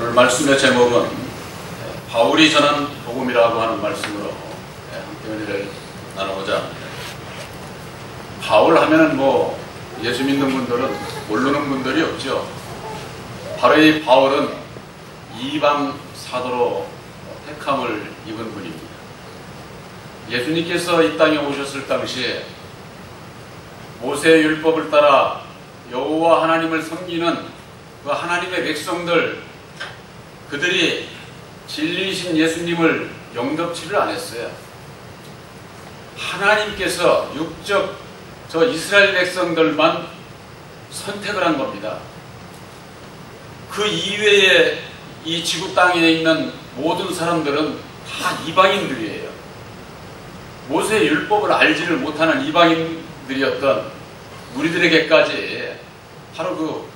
오늘 말씀의 제목은 바울이 전한 복음이라고 하는 말씀으로 함께 은혜를 나누고자 합니다. 바울 하면은 예수 믿는 분들은 모르는 분들이 없죠. 바로 이 바울은 이방 사도로 택함을 입은 분입니다. 예수님께서 이 땅에 오셨을 당시에 모세의 율법을 따라 여호와 하나님을 섬기는 그 하나님의 백성들, 그들이 진리이신 예수님을 영접치를 안 했어요. 하나님께서 육적 저 이스라엘 백성들만 선택을 한 겁니다. 그 이외에 이 지구 땅에 있는 모든 사람들은 다 이방인들이에요. 모세의 율법을 알지를 못하는 이방인들이었던 우리들에게까지 바로 그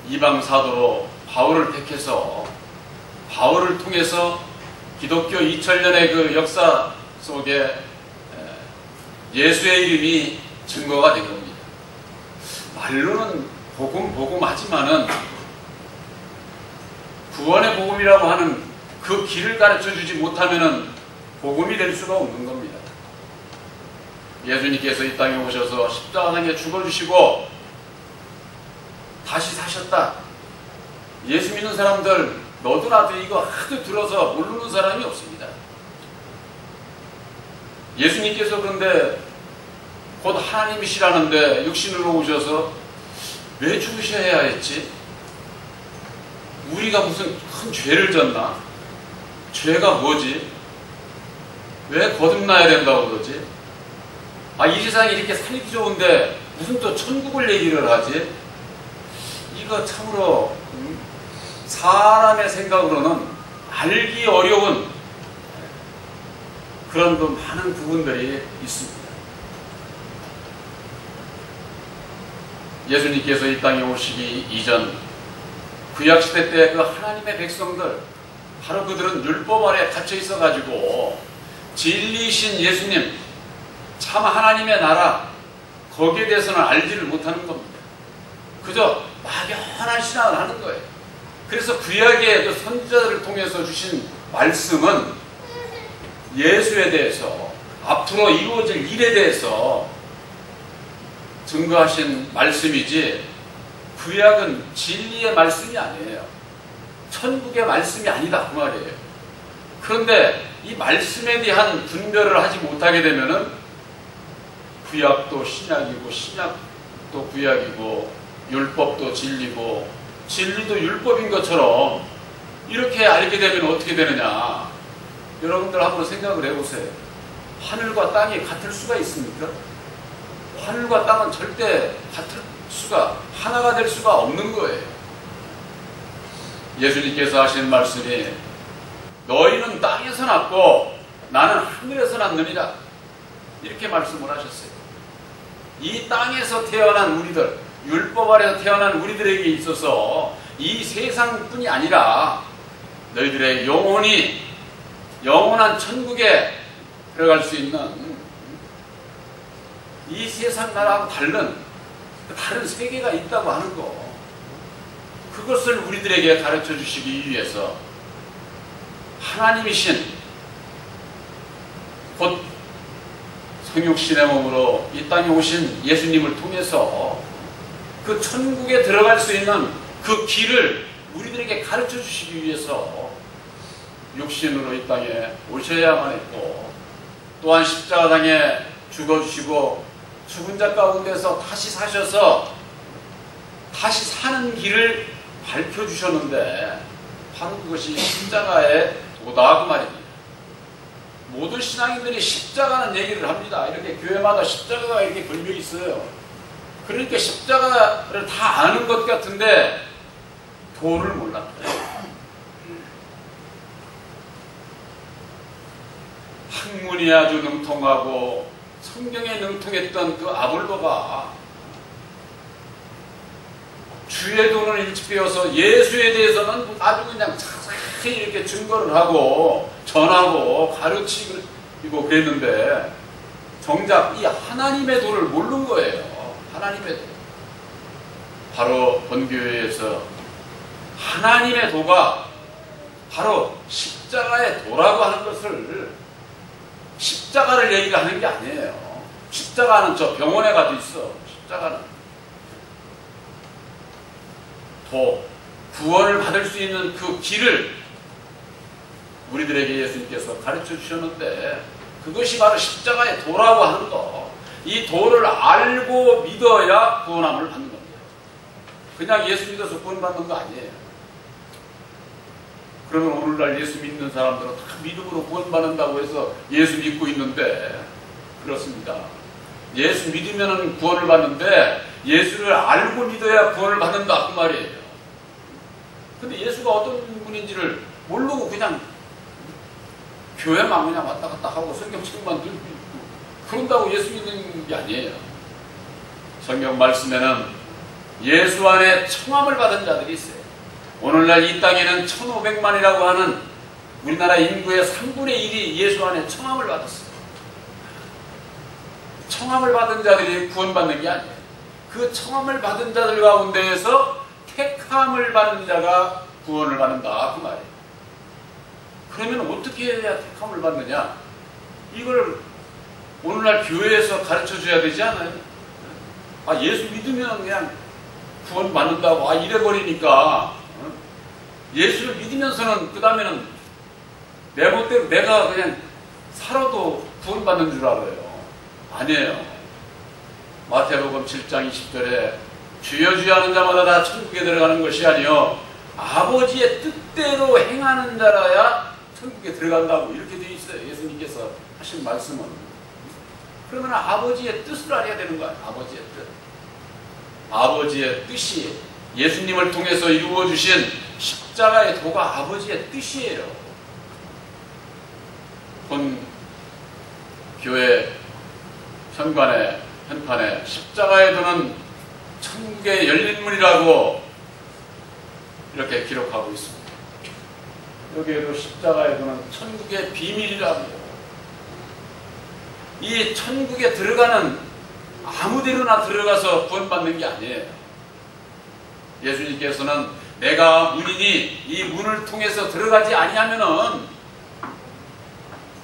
이방 사도로 바울을 택해서 바울을 통해서 기독교 2000년의 그 역사 속에 예수의 이름이 증거가 된 겁니다. 말로는 복음 하지만은 구원의 복음이라고 하는 그 길을 가르쳐 주지 못하면은 복음이 될 수가 없는 겁니다. 예수님께서 이 땅에 오셔서 십자가에 죽어주시고 다시 사셨다. 예수 믿는 사람들 너도 나도 이거 하도 들어서 모르는 사람이 없습니다. 예수님께서 그런데 곧 하나님이시라는데 육신으로 오셔서 왜 죽으셔야 했지? 우리가 무슨 큰 죄를 졌나? 죄가 뭐지? 왜 거듭나야 된다고 그러지? 이 세상이 이렇게 살기 좋은데 무슨 또 천국을 얘기를 하지? 이거 참으로 사람의 생각으로는 알기 어려운 그런 또 많은 부분들이 있습니다. 예수님께서 이 땅에 오시기 이전 구약시대 때 그 하나님의 백성들, 바로 그들은 율법 아래 갇혀 있어가지고 진리이신 예수님, 참 하나님의 나라, 거기에 대해서는 알지를 못하는 겁니다. 그저 막연한 신앙을 하는 거예요. 그래서 구약의 그 선지자들을 통해서 주신 말씀은 예수에 대해서, 앞으로 이루어질 일에 대해서 증거하신 말씀이지, 구약은 진리의 말씀이 아니에요. 천국의 말씀이 아니다 그 말이에요. 그런데 이 말씀에 대한 분별을 하지 못하게 되면은 구약도 신약이고 신약도 구약이고 율법도 진리고 진리도 율법인 것처럼 이렇게 알게 되면 어떻게 되느냐. 여러분들 한번 생각을 해보세요. 하늘과 땅이 같을 수가 있습니까? 하늘과 땅은 절대 같을 수가, 하나가 될 수가 없는 거예요. 예수님께서 하신 말씀이 너희는 땅에서 났고 나는 하늘에서 났느니라, 이렇게 말씀을 하셨어요. 이 땅에서 태어난 우리들, 율법 아래서 태어난 우리들에게 있어서 이 세상뿐이 아니라 너희들의 영원한 천국에 들어갈 수 있는 이 세상 나라하고 다른 세계가 있다고 하는 거, 그것을 우리들에게 가르쳐 주시기 위해서 하나님이신 곧 성육신의 몸으로 이 땅에 오신 예수님을 통해서 그 천국에 들어갈 수 있는 그 길을 우리들에게 가르쳐 주시기 위해서 육신으로 이 땅에 오셔야만 했고, 또한 십자가당에 죽어주시고 죽은 자 가운데서 다시 사셔서 다시 사는 길을 밝혀주셨는데, 바로 그것이 십자가의 도다 그 말입니다. 모든 신앙인들이 십자가는 얘기를 합니다. 이렇게 교회마다 십자가가 이렇게 걸려 있어요. 그러니까 십자가를 다 아는 것 같은데 도를 몰랐어요. 학문이 아주 능통하고 성경에 능통했던 그 아볼로가 주의 도는 일찍 배워서 예수에 대해서는 아주 그냥 자세히 이렇게 증거를 하고 전하고 가르치고 그랬는데, 정작 이 하나님의 도를 모르는 거예요. 하나님의 도. 바로 본교회에서 하나님의 도가 바로 십자가의 도라고 하는 것을, 십자가를 얘기가 하는 게 아니에요. 십자가는 저 병원에 가도 있어. 십자가는 도, 구원을 받을 수 있는 그 길을 우리들에게 예수님께서 가르쳐 주셨는데, 그것이 바로 십자가의 도라고 하는 거. 이 도를 알고 믿어야 구원함을 받는 겁니다. 그냥 예수 믿어서 구원받는 거 아니에요. 그러면 오늘날 예수 믿는 사람들은 다 믿음으로 구원받는다고 해서 예수 믿고 있는데, 그렇습니다. 예수 믿으면 구원을 받는데 예수를 알고 믿어야 구원을 받는다 그 말이에요. 근데 예수가 어떤 분인지를 모르고 그냥 교회만 그냥 왔다 갔다 하고 성경책만 들고 있고 그런다고 예수 믿는 게 아니에요. 성경 말씀에는 예수 안에 청함을 받은 자들이 있어요. 오늘날 이 땅에는 1500만이라고 하는 우리나라 인구의 3분의 1이 예수 안에 청함을 받았어요. 청함을 받은 자들이 구원받는 게 아니에요. 그 청함을 받은 자들 가운데에서 택함을 받는 자가 구원을 받는다 그 말이에요. 그러면 어떻게 해야 택함을 받느냐? 이걸 오늘날 교회에서 가르쳐 줘야 되지 않아요? 아, 예수 믿으면 그냥 구원 받는다고 이래버리니까 예수를 믿으면서는 그 다음에는 내 멋대로 내가 그냥 살아도 구원받는 줄 알아요. 아니에요. 마태복음 7장 20절에 주여 주여 하는 자마다 다 천국에 들어가는 것이 아니요 아버지의 뜻대로 행하는 자라야 천국에 들어간다고 이렇게 되어 있어요. 예수님께서 하신 말씀은. 그러면 아버지의 뜻을 알아야 되는 거예요. 아버지의 뜻. 아버지의 뜻이 예수님을 통해서 이루어주신 십자가의 도가 아버지의 뜻이에요. 본 교회 현관에 현판에 십자가의 도는 천국의 열린 문이라고 이렇게 기록하고 있습니다. 여기에도 십자가의 도는 천국의 비밀이라고. 이 천국에 들어가는 아무데로나 들어가서 구원받는 게 아니에요. 예수님께서는 내가 문이니 이 문을 통해서 들어가지 아니하면은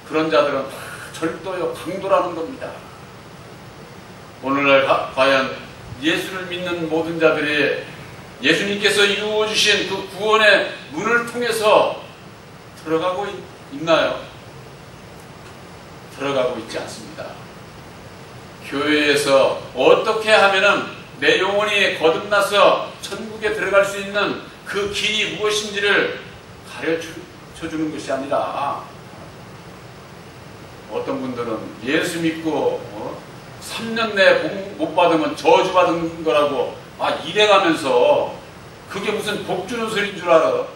그런 자들은 다 절도요 강도라는 겁니다. 오늘날 과연 예수를 믿는 모든 자들이 예수님께서 이루어주신 그 구원의 문을 통해서 들어가고 있나요? 들어가고 있지 않습니다. 교회에서 어떻게 하면은 내 영혼이 거듭나서 천국에 들어갈 수 있는 그 길이 무엇인지를 가르쳐 주는 것이 아니라 어떤 분들은 예수 믿고 3년 내에 복 못 받으면 저주받은 거라고 이래가면서 그게 무슨 복 주는 소리인 줄 알아?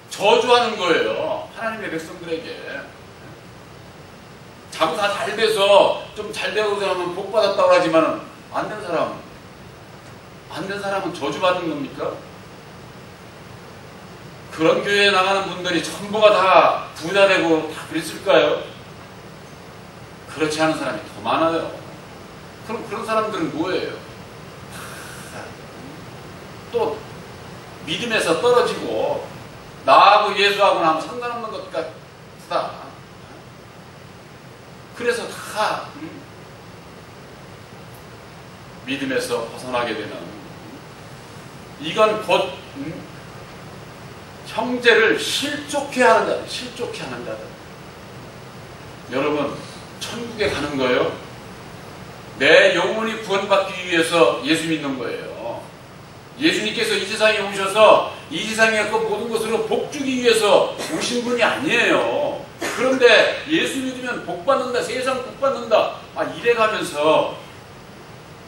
저주하는 거예요. 하나님의 백성들에게. 장사 잘 돼서 좀 잘 되고 하면 복 받았다고 하지만 안 된 사람은 저주받은 겁니까? 그런 교회에 나가는 분들이 전부가 다 부자 되고 다 그랬을까요? 그렇지 않은 사람이 더 많아요. 그럼 그런 사람들은 뭐예요? 또 믿음에서 떨어지고 나하고 예수하고 나면 상관없는 것 같다. 그래서 다 믿음에서 벗어나게 되는, 이건 곧 형제를 실족해 하는 자들, 실족해 하는 자들. 여러분, 천국에 가는 거예요. 내 영혼이 구원받기 위해서 예수 믿는 거예요. 예수님께서 이 세상에 오셔서 이 세상의 그 모든 것으로 복 주기 위해서 오신 분이 아니에요. 그런데 예수 믿으면 복 받는다, 세상 복 받는다, 이래가면서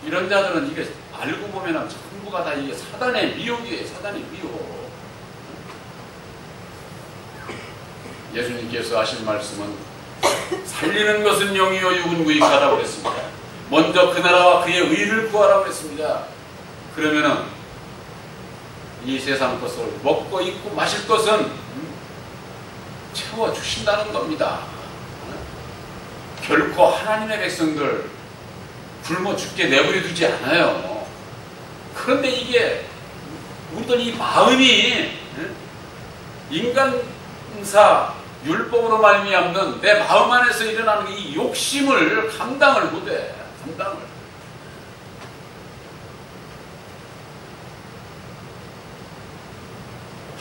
이런 자들은 이게 알고 보면 전부가 다 이게 사단의 미혹이에요. 사단의 미혹. 예수님께서 하신 말씀은 살리는 것은 영이요 육은 무익하다고 그랬습니다. 먼저 그 나라와 그의 의를 구하라고 그랬습니다. 그러면은 이 세상 것을 먹고 입고 마실 것은 채워주신다는 겁니다. 결코 하나님의 백성들 굶어 죽게 내버려 두지 않아요. 그런데 이게 우리들 이 마음이 인간사 율법으로 말미암는 내 마음 안에서 일어나는 이 욕심을 감당을 못해. 감당을.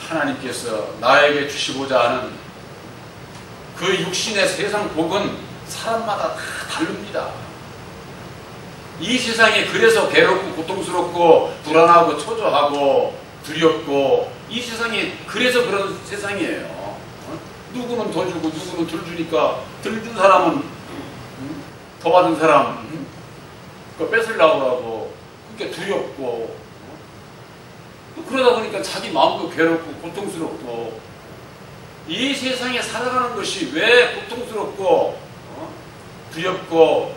하나님께서 나에게 주시고자 하는 그 육신의 세상 복은 사람마다 다 다릅니다. 이 세상이 그래서 괴롭고 고통스럽고 불안하고 초조하고 두렵고 이 세상이 그래서 그런 세상이에요. 누구는 더 주고 누구는 덜 주니까 덜 준 사람은 더 받은 사람 그거 뺏으려고 하고 그게 두렵고 그러다 보니까 자기 마음도 괴롭고 고통스럽고 이 세상에 살아가는 것이 왜 고통스럽고 두렵고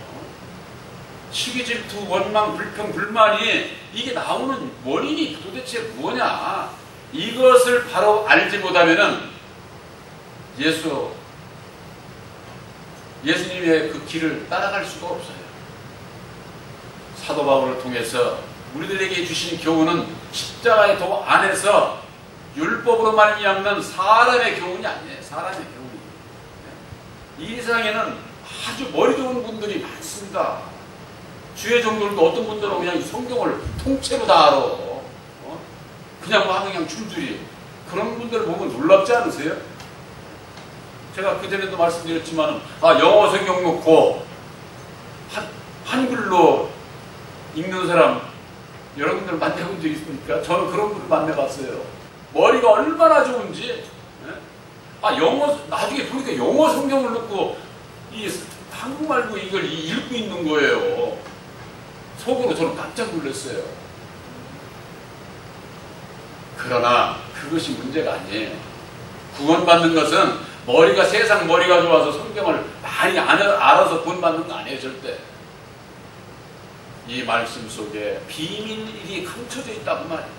시기 질투 원망 불평 불만이 이게 나오는 원인이 도대체 뭐냐 이것을 바로 알지 못하면은 예수님의 그 길을 따라갈 수가 없어요. 사도 바울을 통해서 우리들에게 주신 교훈은 십자가의 도 안에서 율법으로 말미암는 사람의 교훈이 아니에요. 사람의 교훈이. 이 세상에는 아주 머리 좋은 분들이 많습니다. 주의 종들도 어떤 분들은 그냥 성경을 통째로 다 알아. 그냥 줄줄이. 그런 분들을 보면 놀랍지 않으세요? 제가 그전에도 말씀드렸지만 영어 성경 놓고 한글로 읽는 사람 여러분들 만나본 적 있습니까? 저는 그런 분을 만나봤어요. 머리가 얼마나 좋은지. 영어 나중에 보니까 영어 성경을 놓고 이 한국말로 이걸 읽고 있는 거예요. 속으로 저는 깜짝 놀랐어요. 그러나 그것이 문제가 아니에요. 구원받는 것은 세상 머리가 좋아서 성경을 많이 알아서 구원받는 거 아니에요. 절대. 이 말씀 속에 비밀이 감춰져 있다고 말이에요.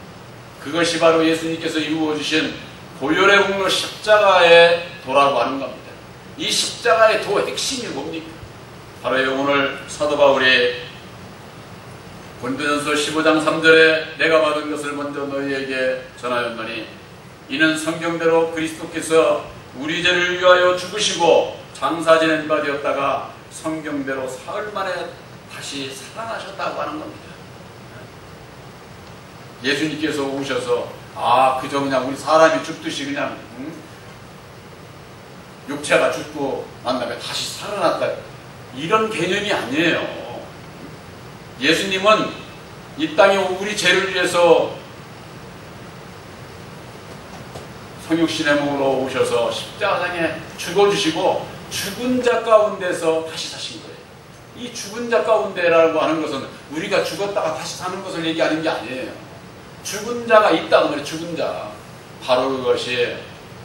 그것이 바로 예수님께서 이루어주신 보혈의 공로 십자가의 도라고 하는 겁니다. 이 십자가의 도 핵심이 뭡니까? 바로 오늘 사도 바울이 고린도전서 15장 3절에 내가 받은 것을 먼저 너희에게 전하였노니 이는 성경대로 그리스도께서 우리 죄를 위하여 죽으시고 장사 지낸 바 되었다가 성경대로 사흘 만에 다시 살아나셨다고 하는 겁니다. 예수님께서 오셔서 그저 그냥 우리 사람이 죽듯이 그냥 육체가 죽고 난 다음에 다시 살아났다 이런 개념이 아니에요. 예수님은 이 땅에 우리 죄를 위해서 성육신의 몸으로 오셔서 십자가상에 죽어주시고 죽은 자 가운데서 다시 사신 거예요. 이 죽은 자 가운데라고 하는 것은 우리가 죽었다가 다시 사는 것을 얘기하는 게 아니에요. 죽은 자가 있다는 거예요. 죽은 자. 바로 그것이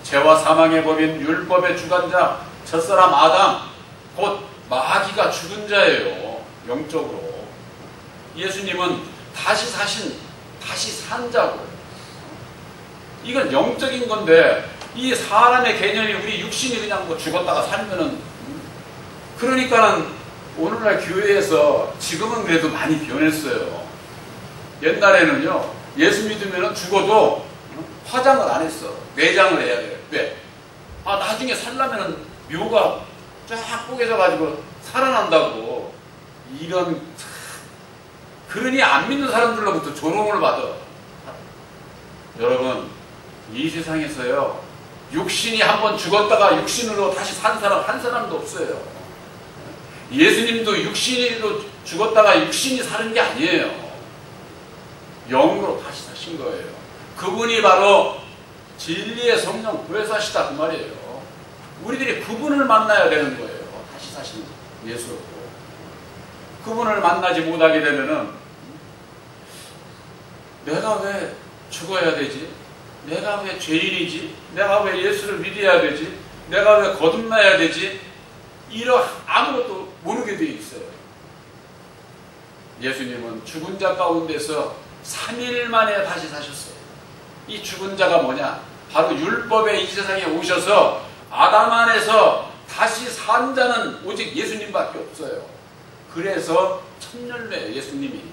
죄와 사망의 법인 율법의 주관자 첫사람 아담 곧 마귀가 죽은 자예요. 영적으로. 예수님은 다시 산 자고 이건 영적인 건데 이 사람의 개념이 우리 육신이 그냥 죽었다가 살면은 그러니까는 오늘날 교회에서 지금은 그래도 많이 변했어요. 옛날에는요 예수 믿으면은 죽어도 화장을 안 했어. 내장을 해야 돼요. 왜? 나중에 살려면은 묘가 쫙 뽀개져 가지고 살아난다고. 이런 그러니 안 믿는 사람들로부터 조롱을 받아. 여러분 이 세상에서요 육신이 한번 죽었다가 육신으로 다시 산 사람 한 사람도 없어요. 예수님도 육신으로 죽었다가 육신이 사는 게 아니에요. 영으로 다시 사신 거예요. 그분이 바로 진리의 성령 보혜사시다 그 말이에요. 우리들이 그분을 만나야 되는 거예요. 다시 사신 예수. 그분을 만나지 못하게 되면은 내가 왜 죽어야 되지? 내가 왜 죄인이지? 내가 왜 예수를 믿어야 되지? 내가 왜 거듭나야 되지? 아무것도 모르게 되어 있어요. 예수님은 죽은 자 가운데서 3일 만에 다시 사셨어요. 이 죽은 자가 뭐냐? 바로 율법의 이 세상에 오셔서 아담 안에서 다시 산 자는 오직 예수님밖에 없어요. 그래서 첫 열매예요. 예수님이.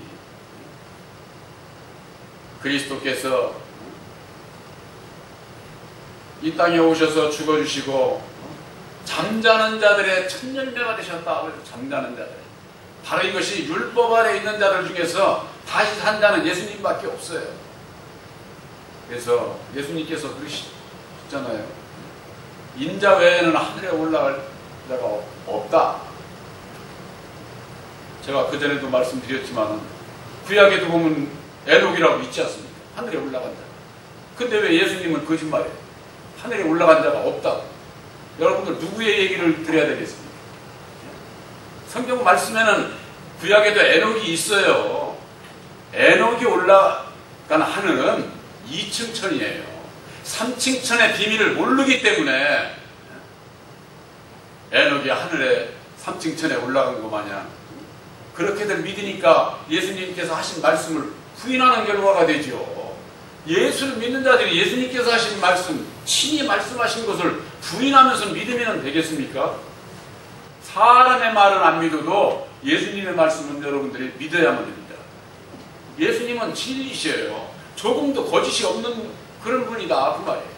그리스도께서 이 땅에 오셔서 죽어주시고 잠자는 자들의 첫 열매가 되셨다. 잠자는 자들. 바로 이것이 율법 아래 있는 자들 중에서 다시 산 자는 예수님밖에 없어요. 그래서 예수님께서 그러시잖아요. 인자 외에는 하늘에 올라갈 자가 없다. 제가 그전에도 말씀드렸지만 구약에도 보면 에녹이라고 있지 않습니까? 하늘에 올라간 자. 근데 왜 예수님은 거짓말이에요? 하늘에 올라간 자가 없다. 여러분들 누구의 얘기를 들어야 되겠습니까? 성경 말씀에는 구약에도 에녹이 있어요. 에녹이 올라간 하늘은 2층 천이에요. 3층 천의 비밀을 모르기 때문에 에녹이 하늘에 3층 천에 올라간 것 마냥 그렇게들 믿으니까 예수님께서 하신 말씀을 부인하는 결과가 되죠. 예수를 믿는 자들이 예수님께서 하신 말씀, 친히 말씀하신 것을 부인하면서 믿으면 되겠습니까? 사람의 말은 안 믿어도 예수님의 말씀은 여러분들이 믿어야만 됩니다. 예수님은 진리시에요. 조금도 거짓이 없는 그런 분이다 그 말이에요.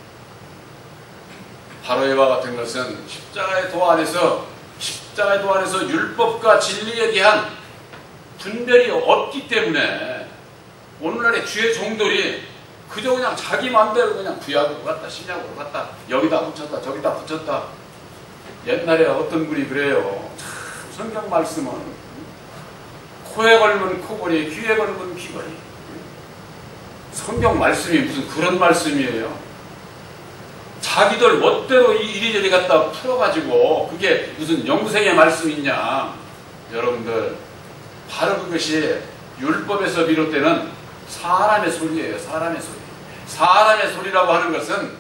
바로 이와 같은 것은 십자가의 도 안에서 율법과 진리에 대한 분별이 없기 때문에 오늘날의 주의 종들이 그저 그냥 자기 마음대로 그냥 구약으로 갔다 신약으로 갔다 여기다 붙였다 저기다 붙였다. 옛날에 어떤 분이 그래요. 참 성경 말씀은 코에 걸면 코걸이 귀에 걸면 귀걸이. 성경 말씀이 무슨 그런 말씀이에요. 자기들 멋대로 이리저리 갖다 풀어가지고 그게 무슨 영생의 말씀이냐. 여러분들 바로 그것이 율법에서 비롯되는 사람의 소리예요. 사람의 소리. 사람의 소리라고 하는 것은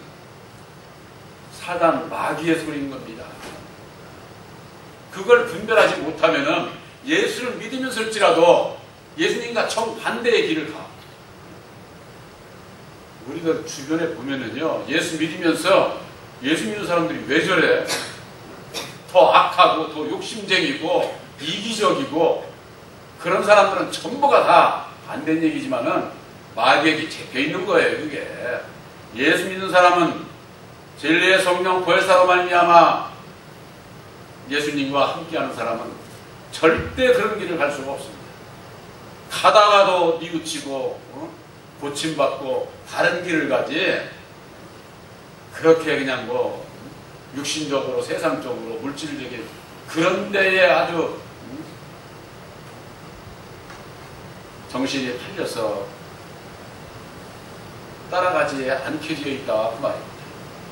사단 마귀의 소리인 겁니다. 그걸 분별하지 못하면은 예수를 믿으면서일지라도 예수님과 정반대의 길을 가. 우리가 주변에 보면은요, 예수 믿으면서 예수 믿는 사람들이 왜 저래? 더 악하고 더 욕심쟁이고 이기적이고 그런 사람들은 전부가 다 안 된 얘기지만은 마귀에게 잡혀 있는 거예요. 그게 예수 믿는 사람은 진리의 성령 보혜사로 말미암아 예수님과 함께하는 사람은 절대 그런 길을 갈 수가 없습니다. 가다가도 뉘우치고 고침받고 다른 길을 가지 그렇게 그냥 뭐 육신적으로 세상적으로 물질적인 그런 데에 아주 정신이 팔려서 따라가지 않게 되어 있다 그 말입니다.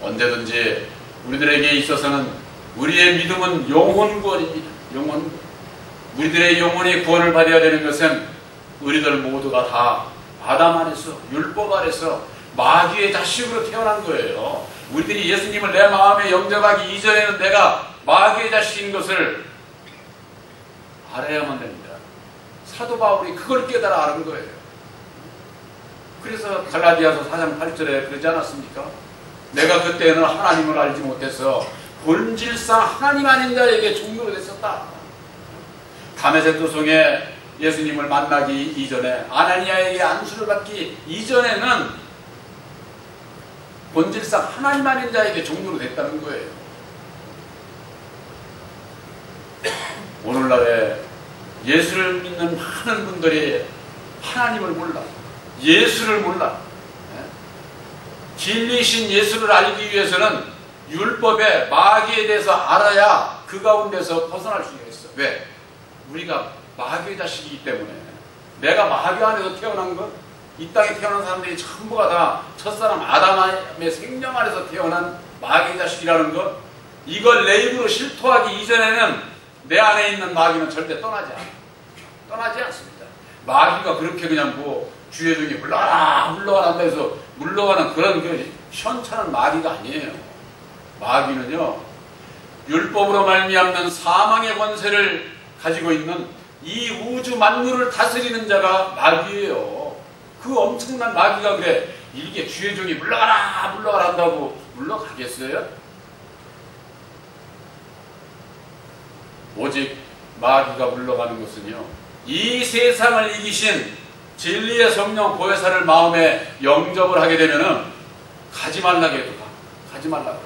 언제든지 우리들에게 있어서는 우리의 믿음은 영혼 구원입니다. 영혼 구원. 우리들의 영혼이 구원을 받아야 되는 것은 우리들 모두가 다 아담 안에서 율법 아래서 마귀의 자식으로 태어난 거예요. 우리들이 예수님을 내 마음에 영접하기 이전에는 내가 마귀의 자식인 것을 알아야만 됩니다. 사도 바울이 그걸 깨달아 아는 거예요. 그래서 갈라디아서 4장 8절에 그러지 않았습니까? 내가 그때는 하나님을 알지 못해서 본질상 하나님 아닌 자에게 종로로 됐었다. 다메섹도성에 예수님을 만나기 이전에 아나니아에게 안수를 받기 이전에는 본질상 하나님 아닌 자에게 종로로 됐다는 거예요. 오늘날에 예수를 믿는 많은 분들이 하나님을 몰라. 예수를 몰라. 진리신 예수를 알기 위해서는 율법의 마귀에 대해서 알아야 그 가운데서 벗어날 수가 있어. 왜? 우리가 마귀의 자식이기 때문에. 내가 마귀 안에서 태어난 것, 이 땅에 태어난 사람들이 전부가 다 첫사람 아담의 생명 안에서 태어난 마귀의 자식이라는 것, 이걸 내 입으로 실토하기 이전에는 내 안에 있는 마귀는 절대 떠나지 않습니다. 마귀가 그렇게 그냥 뭐 주의 종이 물러가라 한다 해서 물러가는 그런 그 현찮은 마귀가 아니에요. 마귀는요, 율법으로 말미암는 사망의 권세를 가지고 있는 이 우주 만물을 다스리는 자가 마귀예요. 그 엄청난 마귀가 그래 이게 주의 종이 물러가라 한다고 물러가겠어요? 오직 마귀가 물러가는 것은요, 이 세상을 이기신 진리의 성령 보혜사를 마음에 영접을 하게 되면은 가지 말라고 해도 가. 가지 가지 말라고.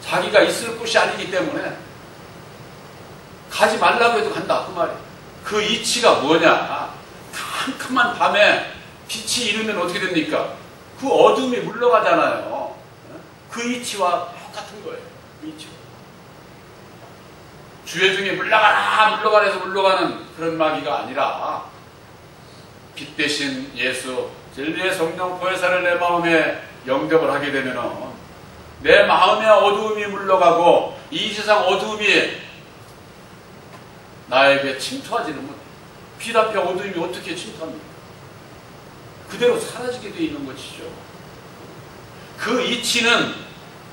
자기가 있을 곳이 아니기 때문에 가지 말라고 해도 간다 그 말이에요. 그 이치가 뭐냐? 캄캄한 밤에 빛이 이르면 어떻게 됩니까? 그 어둠이 물러가잖아요. 그 이치와 똑같은 거예요. 그 이치가. 주의 중에 물러가라 물러가라 해서 물러가는 그런 마귀가 아니라 빛 대신 예수 진리의 성령 보혜사를 내 마음에 영접을 하게 되면 내 마음의 어두움이 물러가고 이 세상 어두움이 나에게 침투하지는 못해. 빛 앞에 어두움이 어떻게 침투합니까? 그대로 사라지게 되어 있는 것이죠. 그 이치는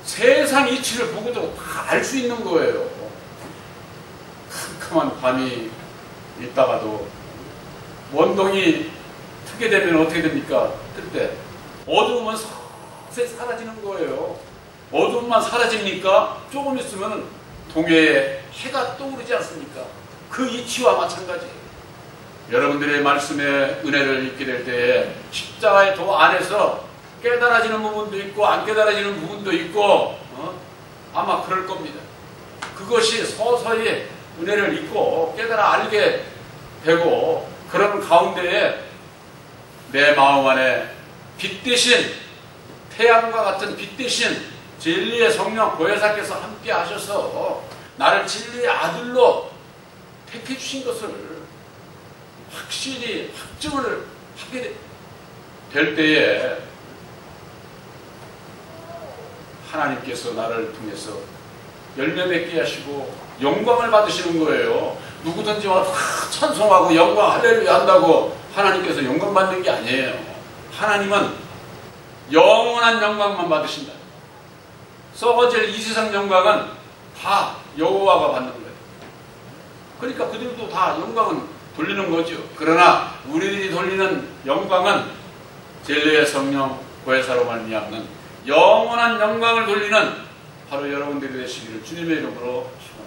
세상 이치를 보고도 다 알 수 있는 거예요. 캄캄한 밤이 있다가도 원동이 트게 되면 어떻게 됩니까? 그때 어두움은 서서히 사라지는 거예요. 어두움만 사라집니까? 조금 있으면 동해에 해가 떠오르지 않습니까? 그 이치와 마찬가지예요. 여러분들의 말씀의 은혜를 입게 될 때에 십자가의 도 안에서 깨달아지는 부분도 있고 안 깨달아지는 부분도 있고 아마 그럴 겁니다. 그것이 서서히 은혜를 입고 깨달아 알게 되고 그런 가운데에 내 마음 안에 빛 대신 태양과 같은 빛 대신 진리의 성령 보혜사께서 함께 하셔서 나를 진리의 아들로 택해 주신 것을 확실히 확증을 하게 될 때에 하나님께서 나를 통해서 열매 맺게 하시고 영광을 받으시는 거예요. 누구든지 와서 찬송하고 영광 할렐루야 한다고 하나님께서 영광 받는 게 아니에요. 하나님은 영원한 영광만 받으신다. 썩어질 이 세상 영광은 다 여호와가 받는 거예요. 그러니까 그들도 다 영광은 돌리는 거죠. 그러나 우리들이 돌리는 영광은 진리의 성령 보혜사로 말미암는 영원한 영광을 돌리는 바로 여러분들이 되시기를 주님의 이름으로 축원합니다.